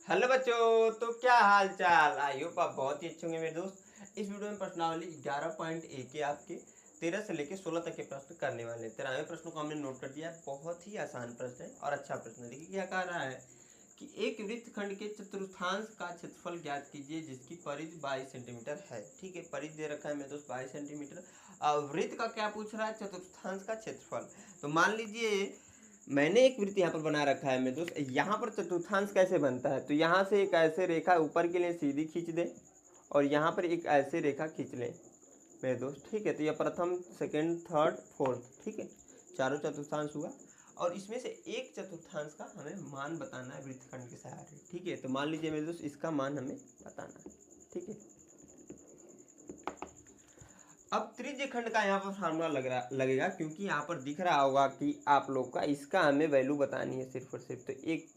Hello बच्चों, तो क्या हाल चाल। आई होप आप बहुत ही अच्छे होंगे मेरे दोस्त। इस वीडियो में प्रश्नावली 11.1 के आपके 13 से लेकर 16 तक के प्रश्न करने वाले हैं। 13वें प्रश्न को हमने नोट कर दिया है। बहुत ही आसान प्रश्न है और अच्छा प्रश्न है। देखिए क्या कह रहा है कि एक वृत्तखंड के चतुर्थांश का क्षेत्रफल ज्ञात कीजिए जिसकी परिधि 22 सेंटीमीटर है। ठीक है, परिधि दे रखा है मेरे दोस्त 22 सेंटीमीटर। वृत्त का क्या पूछ रहा है? चतुर्थांश का क्षेत्रफल। तो मान लीजिए मैंने एक वृत्त यहाँ पर बना रखा है मेरे दोस्त। यहाँ पर चतुर्थांश कैसे बनता है? तो यहाँ से एक ऐसे रेखा ऊपर के लिए सीधी खींच दें और यहाँ पर एक ऐसे रेखा खींच लें मेरे दोस्त। ठीक है, तो यह प्रथम, सेकंड, थर्ड, फोर्थ। ठीक है, चारों चतुर्थांश हुआ और इसमें से एक चतुर्थांश का हमें मान बताना है वृत्तखंड के सहारे। ठीक है, तो मान लीजिए मेरे दोस्त इसका मान हमें बताना है। ठीक है, अब त्रिज्य खंड का यहाँ पर फार्मूला लगेगा क्योंकि यहाँ पर दिख रहा होगा कि आप लोग का इसका हमें वैल्यू बतानी है सिर्फ और सिर्फ। तो एक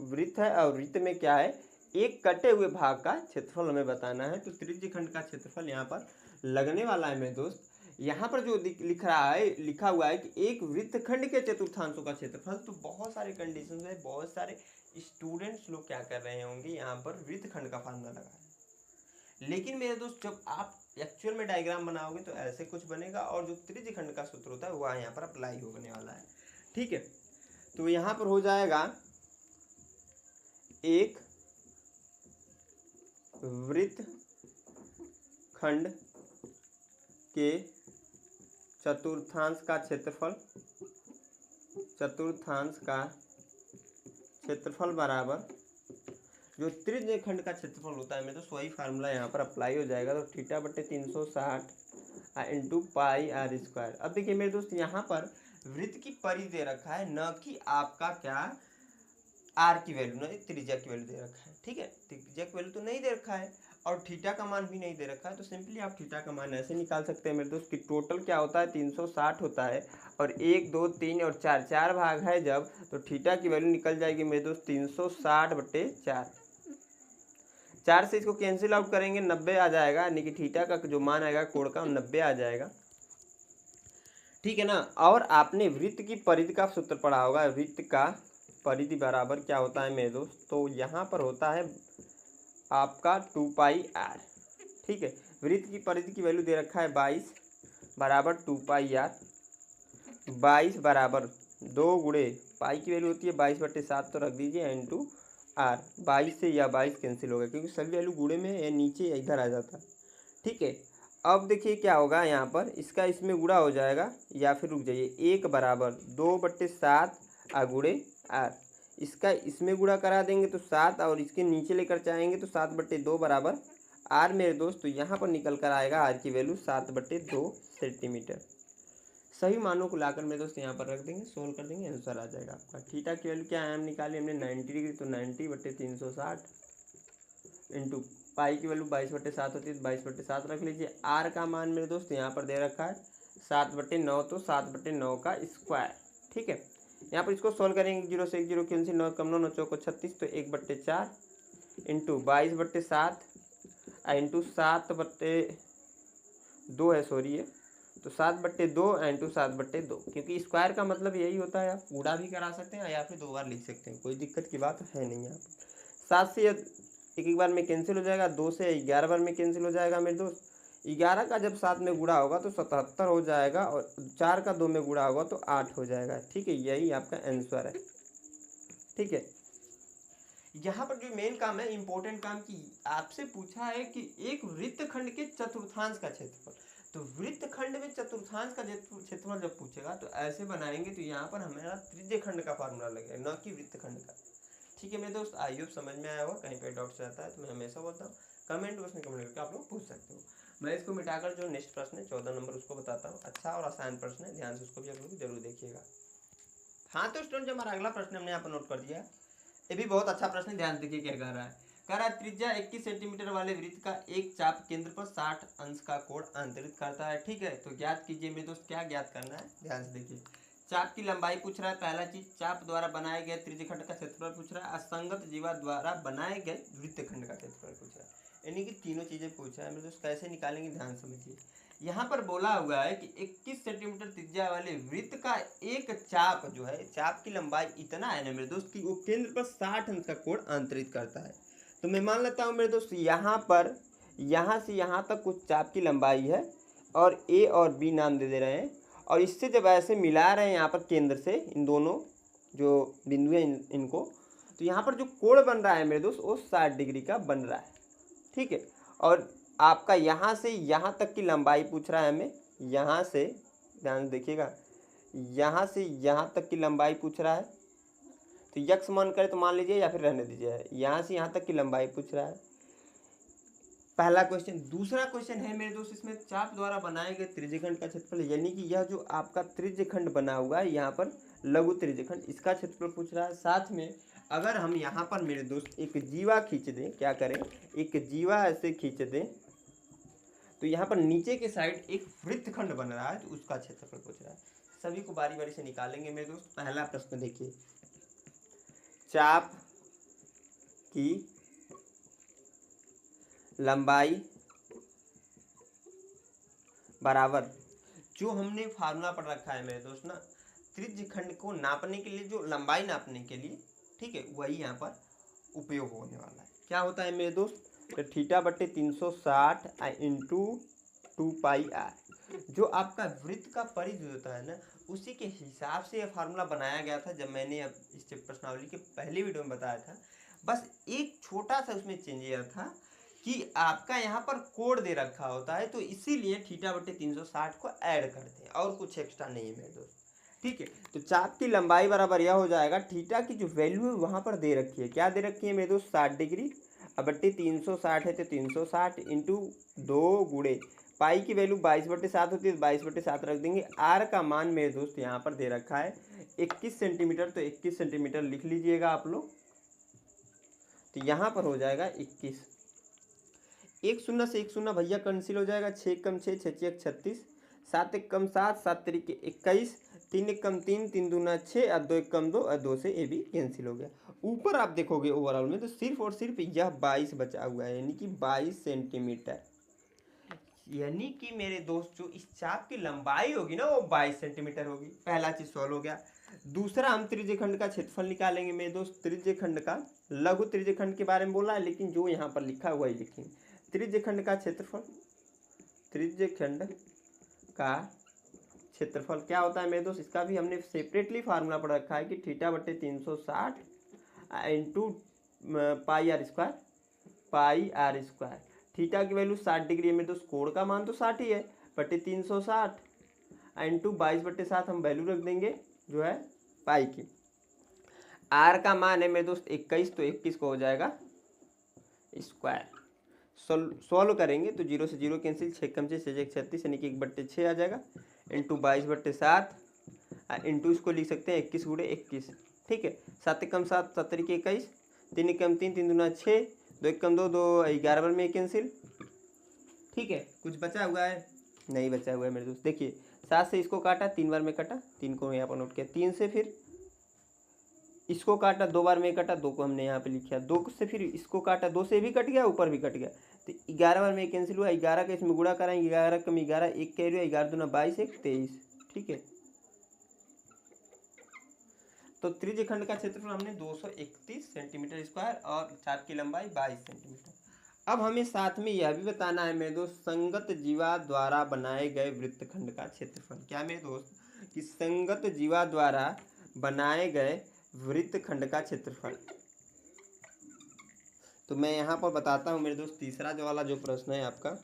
वृत्त है और वृत्त में क्या है, एक कटे हुए भाग का क्षेत्रफल हमें बताना है। तो त्रिज्य खंड का क्षेत्रफल यहाँ पर लगने वाला है मेरे दोस्त। यहाँ पर जो लिखा हुआ है कि एक वृत्तखंड के चतुर्थांशों का क्षेत्रफल। तो बहुत सारे कंडीशन है, बहुत सारे स्टूडेंट्स लोग क्या कर रहे होंगे, यहाँ पर वृत्तखंड का फार्मूला लगा है। लेकिन मेरे दोस्त जब आप एक्चुअल में डायग्राम बनाओगे तो ऐसे कुछ बनेगा और जो त्रिज्य खंड का सूत्र होता है वह यहाँ पर अप्लाई होने वाला है। ठीक है, तो यहाँ पर हो जाएगा एक वृत्त खंड के चतुर्थांश का क्षेत्रफल, चतुर्थांश का क्षेत्रफल बराबर जो त्रिज्य खंड का क्षेत्रफल होता है, मैं तो वही फार्मूला यहाँ पर अप्लाई हो जाएगा। तो थीटा बटे 360 इंटू पाई आर स्क्वायर। अब देखिए मेरे दोस्त यहाँ पर वृत्त की परिधि दे रखा है, न कि आपका क्या आर की वैल्यू, न त्रिज्या की वैल्यू दे रखा है। ठीक है, त्रिज्या की वैल्यू तो नहीं दे रखा है और थीटा का मान भी नहीं दे रखा है। तो सिंपली आप थीटा का मान ऐसे निकाल सकते हैं मेरे दोस्त कि टोटल क्या होता है 360 होता है और 1 2 3 और 4 चार भाग है जब, तो थीटा की वैल्यू निकल जाएगी मेरे दोस्त 360 बटे 4। 4 से इसको कैंसिल आउट करेंगे 90 आ जाएगा, यानी कि थीटा का जो मान आएगा कोण का 90 आ जाएगा। ठीक है ना। और आपने वृत्त की परिधि का सूत्र पढ़ा होगा, वृत्त का परिधि बराबर क्या होता है मेरे दोस्त, तो यहाँ पर होता है आपका 2 पाई आर। ठीक है, वृत्त की परिधि की वैल्यू दे रखा है 22 बराबर 2 पाई आर। 22 बराबर 2 गुणे पाई की वैल्यू होती है 22/7, तो रख दीजिए इंटू आर। 22 से या 22 कैंसिल हो गया क्योंकि सभी वैल्यू गुणे में नीचे इधर आ जाता है। ठीक है, अब देखिए क्या होगा, यहाँ पर इसका इसमें गुणा हो जाएगा या फिर रुक जाइए, 1 बराबर 2/7 गुणे आर। इसका इसमें गुणा करा देंगे तो 7 और इसके नीचे लेकर जाएंगे तो 7/2 बराबर आर मेरे दोस्त। तो यहाँ पर निकल कर आएगा आर की वैल्यू 7/2 सेंटीमीटर। सभी मानों को लाकर मेरे दोस्त यहाँ पर रख देंगे, सोल्व कर देंगे, आंसर आ जाएगा आपका। थीटा की वैल्यू क्या है, हम निकाले हमने 90 डिग्री, तो 90/360 इंटू पाई की वैल्यू 22/7 होती है, तो 22/7 रख लीजिए। आर का मान मेरे दोस्त यहाँ पर दे रखा है 7/9, तो 7/9 का स्क्वायर। ठीक है, यहाँ पर इसको सोल्व करेंगे, 0 से 1 0 कैंसिल, 9 कम 9 9 चौको 36, तो 1/4 इंटू 22/7 इंटू 7/2 है, सॉरी है, तो 7/2 इंटू 7/2, क्योंकि स्क्वायर का मतलब यही होता है। आप गुणा भी करा सकते हैं या फिर 2 बार लिख सकते हैं, कोई दिक्कत की बात है नहीं। यहाँ पर 7 से एक बार में कैंसिल हो जाएगा, 2 से 11 बार में कैंसिल हो जाएगा मेरे दोस्त। 11 का जब 7 में गुणा होगा तो 77 हो जाएगा और 4 का 2 में गुणा होगा तो 8 हो जाएगा। ठीक है, यही आपका आंसर है। ठीक है, यहाँ पर जो मेन काम है, इंपॉर्टेंट काम, की आपसे पूछा है कि एक वृत्तखंड के चतुर्थांश का क्षेत्रफल। तो वृत्तखंड में चतुर्थांश का क्षेत्रफल जब पूछेगा तो ऐसे बनाएंगे, तो यहाँ पर हमारा त्रिज्य खंड का फार्मूला लगेगा, न कि वृत्तखंड का। ठीक है मेरे दोस्त, आई होप समझ में आया होगा। कहीं पे डाउट्स रहता है तो मैं हमेशा बोलता हूँ कमेंट बॉक्स में कमेंट करके आप लोग पूछ सकते हो। मैं इसको मिटाकर जो नेक्स्ट प्रश्न है 14 नंबर उसको बताता हूँ। अच्छा और आसान प्रश्न है, ध्यान से उसको भी आप लोग जरूर देखिएगा। हाँ तो स्टूडेंट, जो हमारा अगला प्रश्न हमने यहाँ पर नोट कर दिया, ये भी बहुत अच्छा प्रश्न है, ध्यान देखिए क्या कह रहा है। कह रहा है त्रिज्या 21 सेंटीमीटर वाले वृत्त का एक चाप केंद्र पर 60 अंश का कोण अंतरित करता है। ठीक है, तो ज्ञात कीजिए मेरे दोस्त, क्या ज्ञात करना है, ध्यान से देखिए। चाप की लंबाई पूछ रहा है, पहला चीज। चाप द्वारा बनाए गए त्रिज्य खंड का क्षेत्रफल पूछ रहा है। असंगत जीवा द्वारा बनाए गए वृत्त खंड का क्षेत्रफल पूछ रहा है। यानी कि तीनों चीजें पूछ रहा है मेरे दोस्त। कैसे निकालेंगे, ध्यान समझिए। यहाँ पर बोला हुआ है कि 21 सेंटीमीटर त्रिज्या वाले वृत्त का एक चाप जो है, चाप की लंबाई इतना है ना मेरे दोस्त कि वो केंद्र पर 60 अंश का कोण अंतरित करता है। तो मैं मान लेता हूँ मेरे दोस्त यहाँ पर यहाँ से यहाँ तक कुछ चाप की लंबाई है और ए और बी नाम दे रहे हैं, और इससे जब ऐसे मिला रहे हैं यहाँ पर केंद्र से इन दोनों जो बिंदु हैं इनको, तो यहाँ पर जो कोण बन रहा है मेरे दोस्त वो 60 डिग्री का बन रहा है। ठीक है, और आपका यहाँ से यहाँ तक की लंबाई पूछ रहा है हमें, यहाँ से ध्यान देखिएगा, यहाँ से यहाँ तक की लंबाई पूछ रहा है। तो यक्स मान करे तो मान लीजिए या फिर रहने दीजिए, यहाँ से यहाँ तक की लंबाई पूछ रहा है, पहला क्वेश्चन। दूसरा क्वेश्चन है मेरे दोस्त इसमें चाप द्वारा बनाए गए त्रिज्यखंड का क्षेत्रफल, यानी कि यह जो आपका त्रिज्यखंड बना हुआ है यहाँ पर लघु त्रिज्यखंड, इसका क्षेत्रफल पूछ रहा है। साथ में अगर हम यहाँ पर मेरे दोस्त एक जीवा खींच दें, क्या करें, एक जीवा ऐसे खींच दें, तो यहाँ पर नीचे के साइड एक वृत्तखंड बन रहा है, तो उसका क्षेत्रफल पूछ रहा है। सभी को बारी बारी से निकालेंगे मेरे दोस्त। पहला प्रश्न देखिए, चाप की लंबाई बराबर, जो हमने फार्मूला पढ़ रखा है मेरे दोस्त ना, त्रिज्यखंड को नापने के लिए, जो लंबाई नापने के लिए, ठीक है, वही यहाँ पर उपयोग होने वाला है। क्या होता है मेरे दोस्त, तो थीटा बट्टे 360 इंटू 2πr, जो आपका वृत्त का परिधि होता है ना, उसी के हिसाब से यह फार्मूला बनाया गया था, जब मैंने अब इस प्रश्नावली के पहले वीडियो में बताया था। बस एक छोटा सा उसमें चेंज यह था कि आपका यहाँ पर कोड दे रखा होता है, तो इसीलिए थीटा बट्टे 360 को ऐड करते हैं, और कुछ एक्स्ट्रा नहीं है मेरे दोस्त। ठीक है, तो चाप की लंबाई बराबर यह हो जाएगा, थीटा की जो वैल्यू है वहाँ पर दे रखी है, क्या दे रखी है मेरे दोस्त, 60 डिग्री, अब बट्टे 360 है तो 360 इंटू 2 गुणे पाई की वैल्यू 22/7 होती है, 22/7 रख देंगे। आर का मान मेरे दोस्त यहाँ पर दे रखा है 21 सेंटीमीटर, तो 21 सेंटीमीटर लिख लीजिएगा आप लोग, तो यहाँ पर हो जाएगा 21। 1 शून्य से 1 शून्य भैया कैंसिल हो जाएगा, 6 कम 6, 6 6 36, 7 1 कम 7, 7 3 21, 3 1 कम 3, 3 दूना 6, और 2 1 कम 2, और 2 से ए भी कैंसिल हो गया। ऊपर आप देखोगे ओवरऑल में तो सिर्फ और सिर्फ यह 22 बचा हुआ है, यानी कि 22 सेंटीमीटर, यानी कि मेरे दोस्त जो इस चाप की लंबाई होगी ना वो 22 सेंटीमीटर होगी। पहला चीज सॉल्व हो गया। दूसरा हम त्रिज्यखंड का क्षेत्रफल निकालेंगे मेरे दोस्त। त्रिज्यखंड का, लघु त्रिज्यखंड के बारे में बोला है, लेकिन जो यहाँ पर लिखा हुआ है लिखेंगे। त्रिज्यखंड का क्षेत्रफल, त्रिज्यखंड का क्षेत्रफल क्या होता है मेरे दोस्त, इसका भी हमने सेपरेटली फार्मूला पढ़ रखा है कि थीटा बट्टे 360 इंटू πr², थीटा की वैल्यू 60 डिग्री है मेरे दोस्त, कोण का मान तो 60 ही है, बट्टे 360 इंटू 22/7 हम वैल्यू रख देंगे जो है पाई की। आर का मान है मेरे दोस्त 21, तो 21 को हो जाएगा स्क्वायर। सॉल्व करेंगे तो 0 से 0 कैंसिल, 6 कम 6, 6 1 36, यानी कि 1/6 आ जाएगा, इंटू 22/7, इंटू इसको लिख सकते हैं 21 गुणे 21। ठीक है, 7 कम 7, 7 21, 3 कम 3, 3 दूना 6, 2 कम 2, 2 11 बार में कैंसिल। ठीक है, कुछ बचा हुआ है, नहीं बचा हुआ है मेरे दोस्त। देखिए 7 से इसको काटा, 3 बार में कटा, 3 को यहाँ पर नोट किया, 3 से फिर इसको काटा, 2 बार में कटा, 2 को हमने यहाँ पे लिखा, 2 से फिर इसको काटा, 2 से भी कट गया, ऊपर भी कट गया, तो 11 बार में कैंसिल हुआ। 11 का इसमें गुणा कराएंगे, 11 कम 11, 1 कैरी हुआ, 11 दूना 22, 1 23। ठीक है, तो त्रिज्यखंड का क्षेत्रफल हमने 231 सेंटीमीटर स्क्वायर और चाप की लंबाई 22 सेंटीमीटर। अब हमें साथ में यह भी बताना है मेरे दोस्त, संगत जीवा द्वारा बनाए गए वृत्तखंड का क्षेत्रफल। क्या मेरे दोस्त, कि संगत जीवा द्वारा बनाए गए वृत्तखंड का क्षेत्रफल। तो मैं यहाँ पर बताता हूँ मेरे दोस्त, तीसरा जो वाला जो प्रश्न है आपका,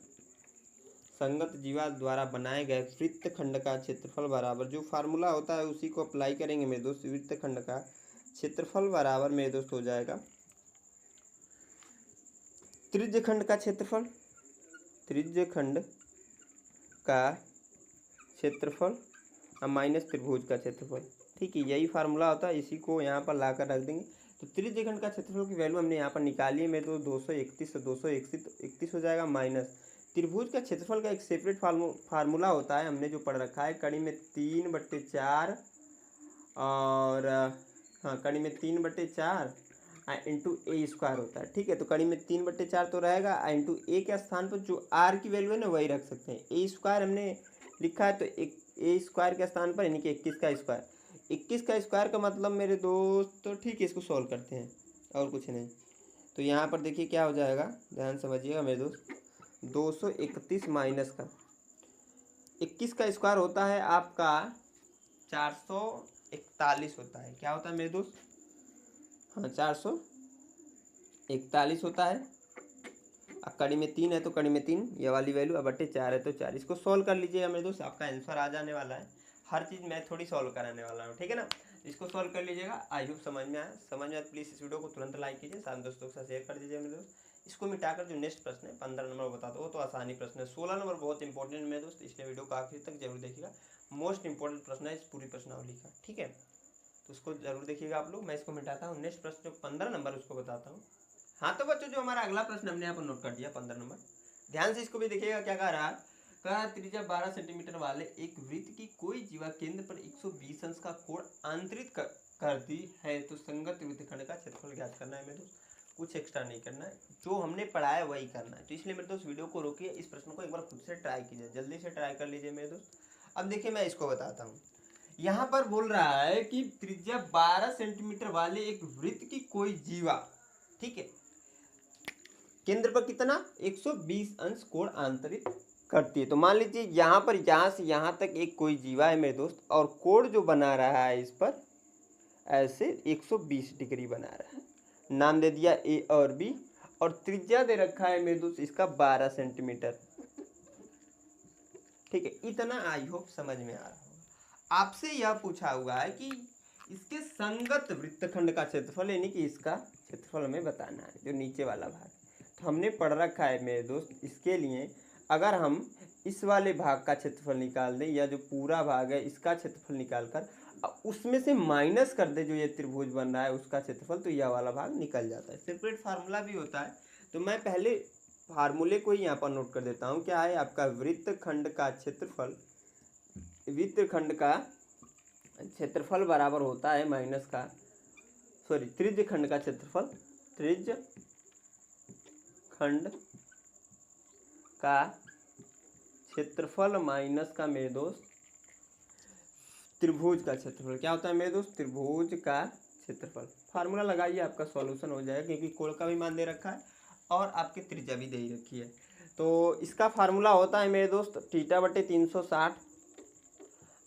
संगत जीवा द्वारा बनाए गए वृत्तखंड का क्षेत्रफल बराबर, जो फार्मूला होता है उसी को अप्लाई करेंगे मेरे दोस्त। वृत्तखंड का क्षेत्रफल बराबर मेरे दोस्त हो जाएगा त्रिज्यखंड का क्षेत्रफल, त्रिज्यखंड का क्षेत्रफल माइनस त्रिभुज का क्षेत्रफल। ठीक है, यही फार्मूला होता है, इसी को यहाँ पर लाकर रख देंगे। तो त्रिज्यखंड का क्षेत्रफल की वैल्यू हमने यहाँ पर निकाली है मेरे दोस्त, 231 से 231 हो जाएगा, माइनस त्रिभुज का क्षेत्रफल का एक सेपरेट फार्मूला होता है, हमने जो पढ़ रखा है, कड़ी में 3/4 और हाँ, कड़ी में 3/4 इंटू ए स्क्वायर होता है। ठीक है, तो कड़ी में 3/4 तो रहेगा, इंटू ए के स्थान पर जो आर की वैल्यू है ना वही रख सकते हैं। ए स्क्वायर हमने लिखा है तो एक ए स्क्वायर के स्थान पर यानी कि 21 का स्क्वायर। 21 का स्क्वायर का मतलब मेरे दोस्त, तो ठीक है इसको सॉल्व करते हैं और कुछ नहीं। तो यहाँ पर देखिए क्या हो जाएगा, ध्यान समझिएगा मेरे दोस्त। 231 माइनस का 21 का स्क्वायर होता है आपका 441 होता है। क्या होता है मेरे दोस्त? हाँ 441 होता है। अब कड़ी में 3 है तो कड़ी में 3 ये वाली वैल्यू, अब बटे 4 है तो 4। इसको सॉल्व कर लीजिएगा मेरे दोस्त, आपका आंसर आ जाने वाला है। हर चीज़ मैं थोड़ी सॉल्व कराने वाला हूँ, ठीक है ना। इसको सॉल्व कर लीजिएगा। आई होप समझ में आया। समझ में आया प्लीज़ इस वीडियो को तुरंत लाइक कीजिए, साथ दोस्तों के साथ शेयर कर दीजिए मेरे दोस्त। इसको मिटाकर जो नेक्स्ट प्रश्न है 15 नंबर बता दो, वो तो आसानी प्रश्न है। 16 नंबर बहुत इंपॉर्टेंट है मेरे दोस्त, इसलिए वीडियो को आखिर तक जरूर देखिएगा। मोस्ट इंपॉर्टेंट प्रश्न है इस पूरी प्रश्नावली का, ठीक है, तो उसको जरूर देखिएगा आप लोग। मैं इसको मिटाता हूँ, नेक्स्ट प्रश्न जो 15 नंबर उसको बताता हूँ। हाँ तो बच्चों जो हमारा अगला प्रश्न हमने यहाँ पर नोट कर दिया 15 नंबर, ध्यान से इसको भी देखिएगा। क्या कह रहा है? कहा त्रिज्या 12 सेंटीमीटर वाले एक वृत्त की कोई जीवा केंद्र पर 120 अंश का कोण आंतरित करती है तो संगत वृत्तखंड का क्षेत्रफल ज्ञात करना है मेरे दोस्त। कुछ एक्स्ट्रा नहीं करना है, जो हमने पढ़ा है वही करना है। तो इसलिए मेरे दोस्त वीडियो को रोकिए, इस प्रश्न को एक बार खुद से ट्राई कीजिए, जल्दी से ट्राई कर लीजिए मेरे दोस्त। अब देखिए मैं इसको बताता हूँ। यहाँ पर बोल रहा है कि त्रिज्या 12 सेंटीमीटर वाले एक वृत्त की कोई जीवा, ठीक है, केंद्र पर कितना 120 अंश कोण आंतरित करती है। तो मान लीजिए यहाँ पर यहाँ से यहाँ तक एक कोई जीवा है मेरे दोस्त, और कोण जो बना रहा है इस पर ऐसे 120 डिग्री बना रहा है। नाम दे दिया ए और बी, और त्रिज्या दे रखा है मेरे दोस्त इसका 12 सेंटीमीटर। ठीक है, इतना आई होप समझ में आ रहा होगा। आपसे यह पूछा हुआ है कि इसके संगत वृत्तखंड का क्षेत्रफल यानी कि इसका क्षेत्रफल हमें बताना है, जो नीचे वाला भाग। तो हमने पढ़ रखा है मेरे दोस्त, इसके लिए अगर हम इस वाले भाग का क्षेत्रफल निकाल दें, या जो पूरा भाग है इसका क्षेत्रफल निकाल कर उसमें से माइनस कर दे जो ये त्रिभुज बन रहा है उसका क्षेत्रफल, तो यह वाला भाग निकल जाता है। सेपरेट फार्मूला भी होता है, तो मैं पहले फार्मूले को ही यहाँ पर नोट कर देता हूँ। क्या है आपका? वृत्तखंड का क्षेत्रफल, वृत्तखंड का क्षेत्रफल बराबर होता है माइनस का, सॉरी, त्रिज्य खंड का क्षेत्रफल, त्रिज्य खंड का क्षेत्रफल माइनस का मेरे दोस्त त्रिभुज का क्षेत्रफल। क्या होता है मेरे दोस्त? त्रिभुज का क्षेत्रफल। फार्मूला लगाइए, आपका सॉल्यूशन हो जाएगा, क्योंकि कोण का भी मान दे रखा है और आपकी त्रिज्या भी दे रखी है। तो इसका फार्मूला होता है मेरे दोस्त θ/360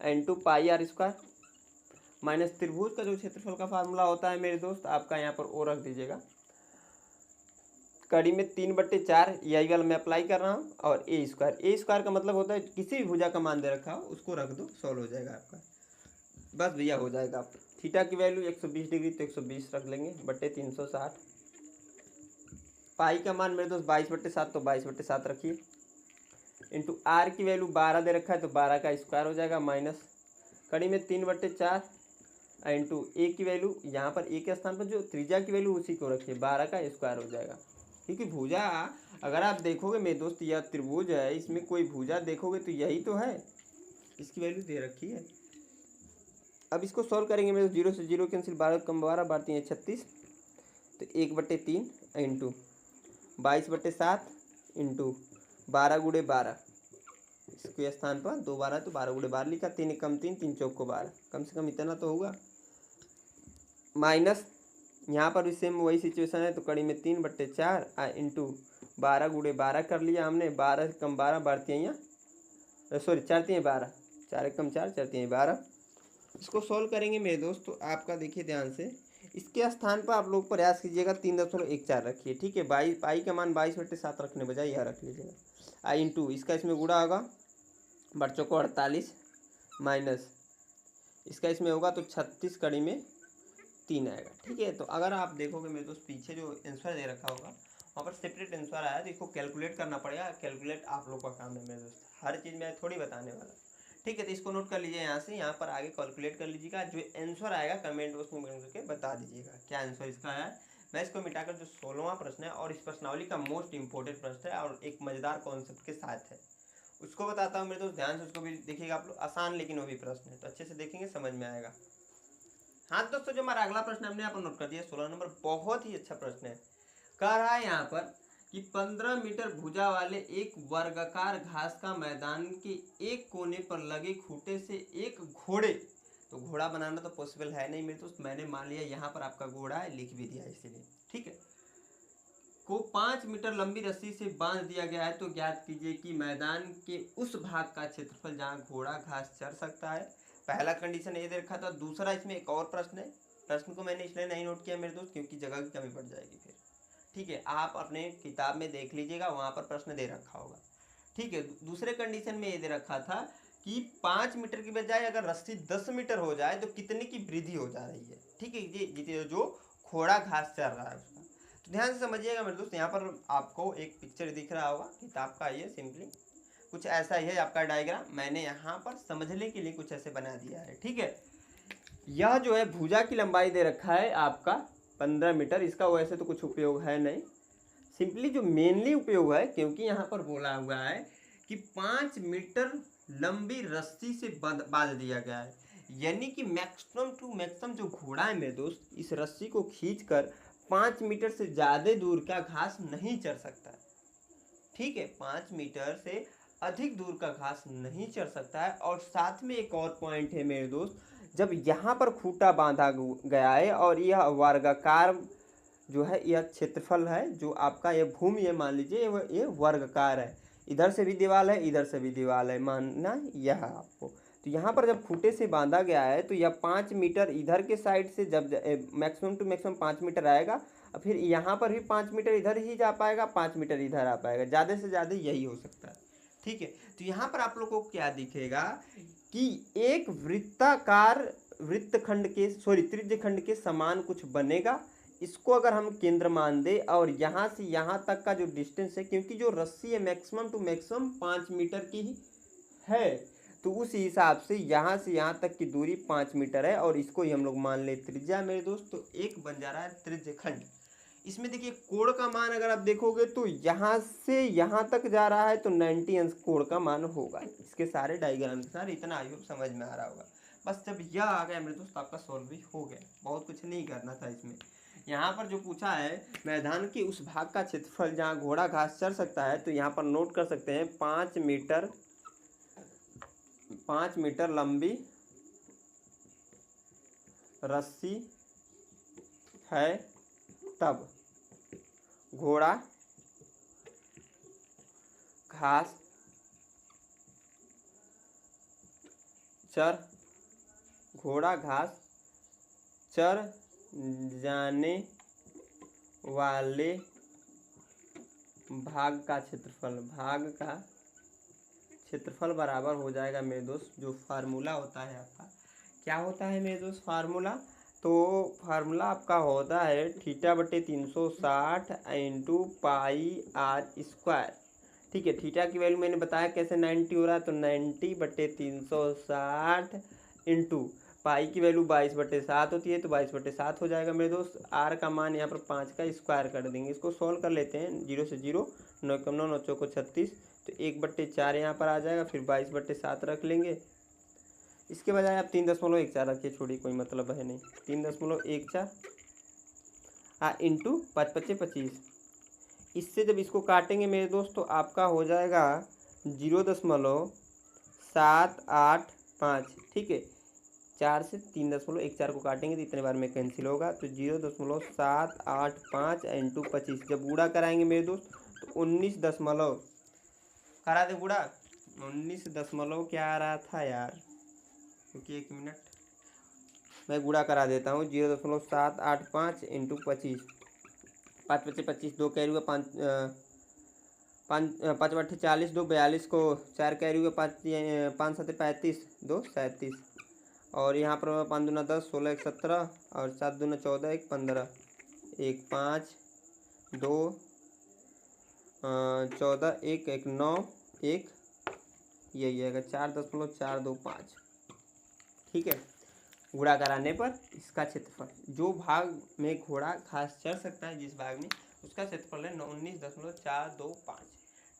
into pi R square, minus त्रिभुज का जो क्षेत्रफल का फार्मूला होता है मेरे दोस्त आपका यहाँ पर ओ रख दीजिएगा, कड़ी में 3/4 यही वाला मैं अप्लाई कर रहा हूँ, और ए स्क्वायर। ए स्क्वायर का मतलब होता है किसी भी भुजा का मान दे रखा हो उसको रख दो, सॉल्व हो जाएगा आपका। बस भैया हो जाएगा। आप थीटा की वैल्यू 120 डिग्री तो 120 रख लेंगे बटे 360। पाई का मान मेरे दोस्त 22/7 तो 22/7 रखिए, इंटू आर की वैल्यू 12 दे रखा है तो 12 का स्क्वायर हो जाएगा, माइनस कड़ी में 3/4 इंटू ए की वैल्यू, यहाँ पर ए के स्थान पर जो त्रिज्या की वैल्यू उसी को रखिए, 12 का स्क्वायर हो जाएगा। क्योंकि भुजा अगर आप देखोगे मेरे दोस्त, यह त्रिभुज है, इसमें कोई भुजा देखोगे तो यही तो है, इसकी वैल्यू दे रखी है। अब इसको सॉल्व करेंगे मेरे 0 से 0 कैंसिल, 12 कम 12 बढ़ती है 36, तो 1/3 इंटू 22/7 इंटू 12 गुणे 12, इसके स्थान पर 2 12 तो 12 गुणे 12 लिखा, 3 कम 3 3 चौक को 12, कम से कम इतना तो होगा, माइनस यहाँ पर भी सेम वही सिचुएशन है, तो कड़ी में 3/4 इंटू 12 गुणे 12 कर लिया हमने, 12 कम 12 बढ़ती है यहाँ, सॉरी 4 3 12, 4 कम 4 4 3 12। इसको सॉल्व करेंगे मेरे दोस्त, तो आपका देखिए ध्यान से, इसके स्थान पर आप लोग प्रयास कीजिएगा 3.14 रखिए, ठीक है। पाई का मान 22/7 रखने बजाय यह रख लीजिएगा, इंटू इसका इसमें गुणा होगा, बच्चों को 48, माइनस इसका इसमें होगा तो 36 कड़ी में 3 आएगा, ठीक है। तो अगर आप देखोगे मेरे दोस्त पीछे जो आंसर दे रखा होगा वहाँ पर सेपरेट आंसर आया, तो इसको कैलकुलेट करना पड़ेगा। कैलकुलेट आप लोग का काम है मेरे दोस्त, हर चीज़ मैं थोड़ी बताने वाला, ठीक है। तो इसको नोट कर लीजिए यहाँ से, यहाँ पर आगे कैलकुलेट कर लीजिएगा, जो आंसर आएगा कमेंट बॉक्स में कमेंट करके बता दीजिएगा क्या आंसर इसका है। मैं इसको मिटाकर जो 16वां प्रश्न है और इस प्रश्नावली का मोस्ट इंपॉर्टेंट प्रश्न है और एक मजेदार कॉन्सेप्ट के साथ है, उसको बताता हूँ मेरे दोस्त, ध्यान से उसको भी देखिएगा आप लोग। आसान लेकिन वो भी प्रश्न है, तो अच्छे से देखेंगे समझ में आएगा। हाँ दोस्तों, जो हमारा अगला प्रश्न हमने यहाँ पर नोट कर दिया 16 नंबर, बहुत ही अच्छा प्रश्न है। कह रहा है यहाँ पर कि 15 मीटर भुजा वाले एक वर्गाकार घास का मैदान के एक कोने पर लगे खूंटे से एक घोड़े, तो घोड़ा बनाना तो पॉसिबल है नहीं मेरे दोस्त, मैंने मान लिया यहाँ पर आपका घोड़ा है, लिख भी दिया इसीलिए, ठीक है, को 5 मीटर लंबी रस्सी से बांध दिया गया है, तो ज्ञात कीजिए कि मैदान के उस भाग का क्षेत्रफल जहाँ घोड़ा घास चर सकता है। पहला कंडीशन ये दे रखा था। दूसरा इसमें एक और प्रश्न है, प्रश्न को मैंने इसलिए नहीं नोट किया मेरे दोस्त क्योंकि जगह की कमी पड़ जाएगी फिर, ठीक है, आप अपने किताब में देख लीजिएगा, वहाँ पर प्रश्न दे रखा होगा, ठीक है। दूसरे कंडीशन में ये दे रखा था कि 5 मीटर की बजाय अगर रस्सी 10 मीटर हो जाए तो कितने की वृद्धि हो जा रही है, ठीक है, ये जो घोड़ा घास चर रहा है उसका। तो ध्यान से समझिएगा मेरे दोस्त, यहाँ पर आपको एक पिक्चर दिख रहा होगा किताब का, ये सिंपली कुछ ऐसा ही है आपका डायग्राम, मैंने यहाँ पर समझने के लिए कुछ ऐसे बना दिया है, ठीक है। यह जो है भुजा की लंबाई दे रखा है आपका 15 मीटर, इसका वैसे तो कुछ उपयोग है नहीं, सिंपली जो मेनली उपयोग है, क्योंकि यहाँ पर बोला हुआ है कि 5 मीटर लंबी रस्सी से बांध दिया गया है, यानी कि मैक्सिमम टू मैक्सिमम जो घोड़ा है मेरे दोस्त, इस रस्सी को खींचकर 5 मीटर से ज़्यादा दूर का घास नहीं चर सकता है, ठीक है, 5 मीटर से अधिक दूर का घास नहीं चर सकता है। और साथ में एक और पॉइंट है मेरे दोस्त, जब यहाँ पर खूंटा बांधा गया है और यह वर्गाकार जो है, यह क्षेत्रफल है जो आपका, यह भूमि है मान लीजिए, ये वर्गाकार है, इधर से भी दीवार है इधर से भी दीवार है, मानना यह आपको। तो यहाँ पर जब खूंटे से बांधा गया है तो यह 5 मीटर इधर के साइड से जब मैक्सिमम टू मैक्सिमम 5 मीटर आएगा, और फिर यहाँ पर भी 5 मीटर इधर ही जा पाएगा, 5 मीटर इधर आ पाएगा, ज़्यादा से ज़्यादा यही हो सकता है, ठीक है। तो यहाँ पर आप लोगों को क्या दिखेगा कि एक वृत्ताकार वृत्तखंड के त्रिज्यखंड के समान कुछ बनेगा, इसको अगर हम केंद्र मान दे और यहाँ से यहाँ तक का जो डिस्टेंस है, क्योंकि जो रस्सी है मैक्सिमम टू मैक्सिमम 5 मीटर की ही है, तो उस हिसाब से यहाँ तक की दूरी 5 मीटर है, और इसको ही हम लोग मान ले त्रिज्या मेरे दोस्त, तो एक बन जा रहा है त्रिज्यखंड। इसमें देखिए कोण का मान अगर आप देखोगे तो यहाँ से यहाँ तक जा रहा है तो 90 अंश कोण का मान होगा, इसके सारे डायग्राम के साथ इतना आई होप समझ में आ रहा होगा। बस जब यह आ गया मेरे दोस्त आपका सॉल्व भी हो गया, बहुत कुछ नहीं करना था इसमें। यहाँ पर जो पूछा है मैदान के उस भाग का क्षेत्रफल जहाँ घोड़ा घास चर सकता है, तो यहाँ पर नोट कर सकते हैं 5 मीटर लंबी रस्सी है, तब घोड़ा घास चर जाने वाले भाग का क्षेत्रफल बराबर हो जाएगा मेरे दोस्त, जो फार्मूला होता है आपका, क्या होता है मेरे दोस्त फार्मूला, तो फार्मूला आपका होता है θ/360 इंटू पाई आर स्क्वायर, ठीक है। थीटा की वैल्यू मैंने बताया कैसे 90 हो रहा है, तो 90/360 इंटू पाई की वैल्यू 22/7 होती है, तो 22/7 हो जाएगा मेरे दोस्त। आर का मान यहाँ पर 5 का स्क्वायर कर देंगे, इसको सॉल्व कर लेते हैं, 0 से 0, 9 कम 9, 9 चौको 36, तो 1/4 यहाँ पर आ जाएगा, फिर 22/7 रख लेंगे, इसके बजाय आप 3.14 रखिए, छोड़िए कोई मतलब है नहीं, 3.14 इंटू 5 × 25, इससे जब इसको काटेंगे मेरे दोस्त तो आपका हो जाएगा 0.785, ठीक है, 4 से 3.14 को काटेंगे तो इतने बार में कैंसिल होगा, तो 0.785 इंटू 25 जब गुणा कराएंगे मेरे दोस्त तो 19 दशमलव, करा दे गुणा, 19 दशमलव क्या आ रहा था यार, क्योंकि 1 मिनट मैं गुणा करा देता हूँ, 0.785 इंटू 25, 5 × 25, 2 कैरी हुआ 5, 5 × 40, 2 42 को 4 कैरी हुआ 5 7 35, 2 37, और यहाँ पर 5 दूना 10, 16 1 17, और 7 दूना 14 1 15, 1 5 2 14 1 1 9 1, यही आएगा 4.425, ठीक है। गुणा कराने पर इसका क्षेत्रफल, जो भाग में घोड़ा घास चर सकता है जिस भाग में, उसका क्षेत्रफल है 19.425,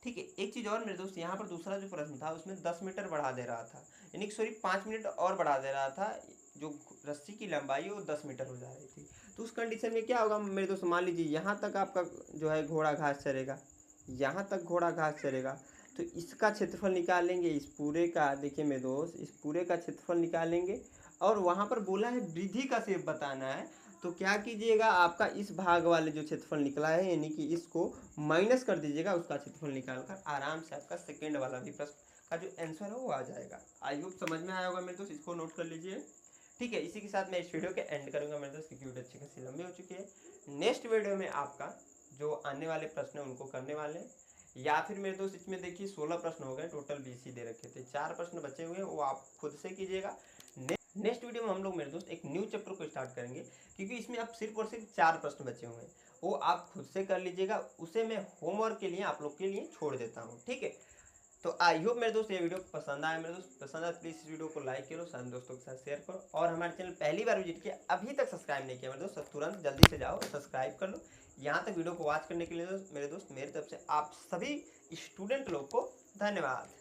ठीक है। एक चीज़ और मेरे दोस्त, यहाँ पर दूसरा जो प्रश्न था उसमें 10 मीटर बढ़ा दे रहा था, यानी कि सॉरी 5 मिनट और बढ़ा दे रहा था, जो रस्सी की लंबाई है वो 10 मीटर हो जा रही थी। तो उस कंडीशन में क्या होगा मेरे दोस्त, मान लीजिए यहाँ तक आपका जो है घोड़ा घास चरेगा, यहाँ तक घोड़ा घास चरेगा, तो इसका क्षेत्रफल निकालेंगे इस पूरे का, देखिए मेरे दोस्त इस पूरे का क्षेत्रफल निकालेंगे। और वहाँ पर बोला है वृद्धि का शेप बताना है, तो क्या कीजिएगा, आपका इस भाग वाले जो क्षेत्रफल निकला है यानी कि इसको माइनस कर दीजिएगा, उसका क्षेत्रफल निकालकर आराम से आपका सेकेंड वाला भी प्रश्न का जो आंसर है वो आ जाएगा। आई होप समझ में आया होगा मेरे दोस्त, इसको नोट कर लीजिए। ठीक है, इसी के साथ मैं इस वीडियो के एंड करूंगा मेरे दोस्त, क्योंकि वीडियो अच्छी खासी लंबी हो चुकी है। नेक्स्ट वीडियो में आपका जो आने वाले प्रश्न है उनको करने वाले हैं, या फिर मेरे दोस्त इसमें देखिए 16 प्रश्न हो गए, टोटल 20 ही दे रखे थे, 4 प्रश्न बचे हुए हैं वो आप खुद से कीजिएगा। नेक्स्ट वीडियो में हम लोग मेरे दोस्त एक न्यू चैप्टर को स्टार्ट करेंगे, क्योंकि इसमें अब सिर्फ और सिर्फ 4 प्रश्न बचे हुए हैं, वो आप खुद से कर लीजिएगा, उसे मैं होमवर्क के लिए आप लोग के लिए छोड़ देता हूँ। ठीक है, तो आई होप मेरे दोस्त ये वीडियो पसंद आया। मेरे दोस्त पसंद आया प्लीज़ इस वीडियो को लाइक करो, सारे दोस्तों के साथ शेयर करो, और हमारे चैनल पहली बार विजिट किया अभी तक सब्सक्राइब नहीं किया मेरे दोस्त, तुरंत जल्दी से जाओ सब्सक्राइब कर लो। यहाँ तक वीडियो को वॉच करने के लिए मेरे दोस्त मेरी तरफ से आप सभी स्टूडेंट लोग को धन्यवाद।